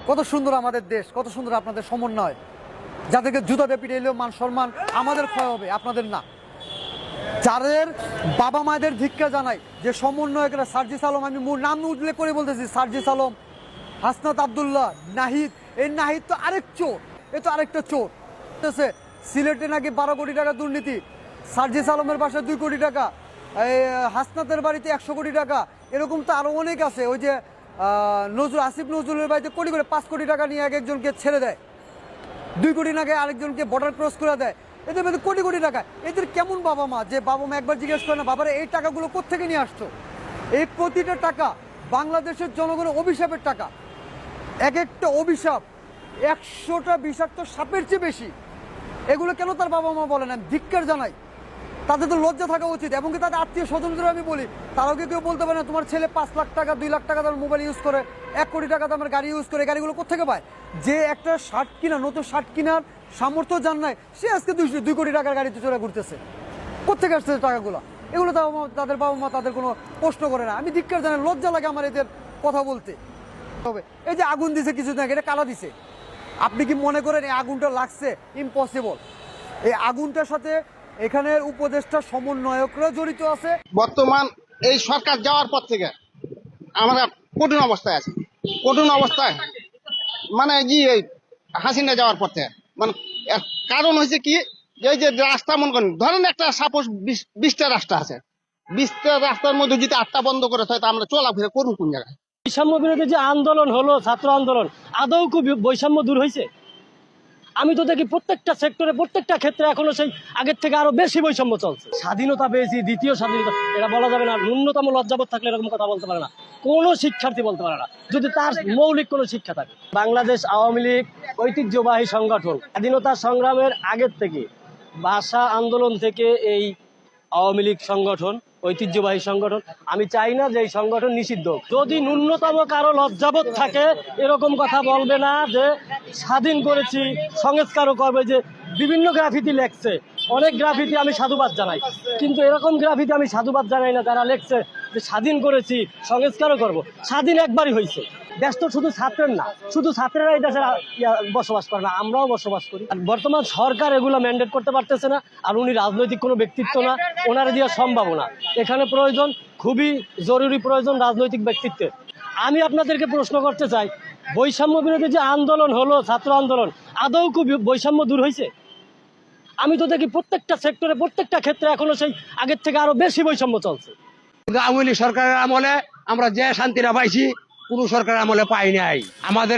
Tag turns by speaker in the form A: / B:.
A: কত সুন্দর আমাদের দেশ, কত সুন্দর আপনাদের সমন্বয়। যাদেরকে জুতাতে পিটাইলেও মান সম্মান আমাদের ক্ষয় হবে, আপনাদের না। যাদের বাবা মায়েদের ধিক্কার জানাই যে সমন্বয়করা, সার্জিস আলম, আমি নাম উল্লেখ করে বলতেছি, সার্জিস আলম, হাসনাত আবদুল্লাহ, নাহিদ। এই নাহিদ তো আরেক চোর, এ তো আরেকটা চোর। সিলেটে নাকি 12 কোটি টাকা দুর্নীতি, সার্জিস আলমের বাসায় 2 কোটি টাকা, এই হাসনাতের বাড়িতে 100 কোটি টাকা, এরকম তো আরও অনেক আছে। ওই যে আসিফ নজরুলের বাড়িতে কোটি করে 5 কোটি টাকা নিয়ে এক একজনকে ছেড়ে দেয়, 2 কোটি টাকা আরেকজনকে বর্ডার ক্রস করে দেয়। এদের মধ্যে কোটি কোটি টাকা। এদের কেমন বাবা মা যে বাবা মা একবার জিজ্ঞেস করে না, বাবারা এই টাকাগুলো কোত্থেকে নিয়ে আসছো? এই প্রতিটা টাকা বাংলাদেশের জনগণের অভিশাপের টাকা। এক একটা অভিশাপ 100টা বিষাক্ত সাপের চেয়ে বেশি। এগুলো কেন তার বাবা মা বলে না? আমি ধিক্কার জানাই। তাদের তো লজ্জা থাকা উচিত। এবং কি তাদের আত্মীয় স্বজনদের আমি বলি, তারাও কেউ বলতে পারে না তোমার ছেলে 5 লাখ টাকা 2 লাখ টাকা দামের মোবাইল ইউজ করে, 1 কোটি টাকা দামের গাড়ি ইউজ করে। গাড়িগুলো কোথেকে পায়? যে একটা শার্ট কিনা, নতুন শার্ট কেনার সামর্থ্য জান নাই, সে আজকে 2 কোটি টাকার গাড়িতে চড়ে ঘুরতেছে। কোথেকে আসছে টাকাগুলো? এগুলো তাদের বাবা মা তাদের কোনো প্রশ্ন করে না। আমি ধিক্কার জানাই, লজ্জা লাগে আমার এদের কথা বলতে। তবে এই যে আগুন দিছে কিছুদিন আগে, এটা কালা দিছে। আপনি কি মনে করেন এই আগুনটা লাগছে? ইম্পসিবল। এই আগুনটার সাথে এখানের উপদেষ্টা সমন্বয়করা জড়িত আছে।
B: বর্তমান এই সরকার যাওয়ার পর থেকে আমরা কঠিন অবস্থায় আছি, কঠিন অবস্থায়। মানে কি এই হাসিনা যাওয়ার পর থেকে, মানে এর কারণ হয়েছে কি, এই যে রাস্তা মনে করেন, ধরেন একটা সাপোজ 20টা রাস্তা আছে, 20টা রাস্তার মধ্যে যদি 8টা বন্ধ করে থাকে, আমরা চলাফেরা করুন কোন জায়গায়?
C: বৈষম্য বিরোধী যে আন্দোলন হলো, ছাত্র আন্দোলন, আদৌ খুব বৈষম্য দূর হয়েছে? আমি তো দেখি প্রত্যেকটা সেক্টরে, প্রত্যেকটা ক্ষেত্রে এখনো সেই আগের থেকে আরো বেশি বৈষম্য চলছে। স্বাধীনতা পেয়েছি, দ্বিতীয় স্বাধীনতা, এটা বলা যাবে না। ন্যূনতম লজ্জাবোধ থাকলে এরকম কথা বলতে পারে না কোনো শিক্ষার্থী, বলতে পারে না যদি তার মৌলিক কোনো শিক্ষা থাকে। বাংলাদেশ আওয়ামী লীগ ঐতিহ্যবাহী সংগঠন, স্বাধীনতা সংগ্রামের আগের থেকে, ভাষা আন্দোলন থেকে এই আওয়ামী লীগ সংগঠন ঐতিহ্যবাহী সংগঠন। আমি চাই না যে এই সংগঠন নিষিদ্ধ হোক। যদি ন্যূনতম কারো লজ্জাবোধ থাকে, এরকম কথা বলবে না যে স্বাধীন করেছি, সংস্কারও করবে। যে বিভিন্ন গ্রাফিতি লেখছে, অনেক গ্রাফিতি আমি সাধুবাদ জানাই, কিন্তু এরকম গ্রাফিতি আমি সাধুবাদ জানাই না যারা লেখছে যে স্বাধীন করেছি, সংস্কারও করব। স্বাধীন একবারই হয়েছে। দেশ তো শুধু ছাত্রের না, শুধু ছাত্রেরা এই দেশে বসবাস করে না, আমরাও বসবাস করি। আর বর্তমান সরকার এগুলো ম্যান্ডেট করতে পারতেছে না। আর উনি রাজনৈতিক কোনো ব্যক্তিত্ব না, ওনারা দেওয়া সম্ভব না। এখানে প্রয়োজন, খুবই জরুরি প্রয়োজন রাজনৈতিক ব্যক্তিত্বের। আমি আপনাদেরকে প্রশ্ন করতে চাই, বৈষম্য বিরোধী যে আন্দোলন হলো, ছাত্র আন্দোলন, আদৌ খুব বৈষম্য দূর হয়েছে? আমি তো দেখি প্রত্যেকটা সেক্টরে, প্রত্যেকটা ক্ষেত্রে এখনো সেই আগের থেকে আরো বেশি বৈষম্য চলছে।
D: আওয়ামী লীগ সরকারের আমলে আমরা যে শান্তিটা পাইছি, কোন সরকারের আমলে পাই নাই। আমাদের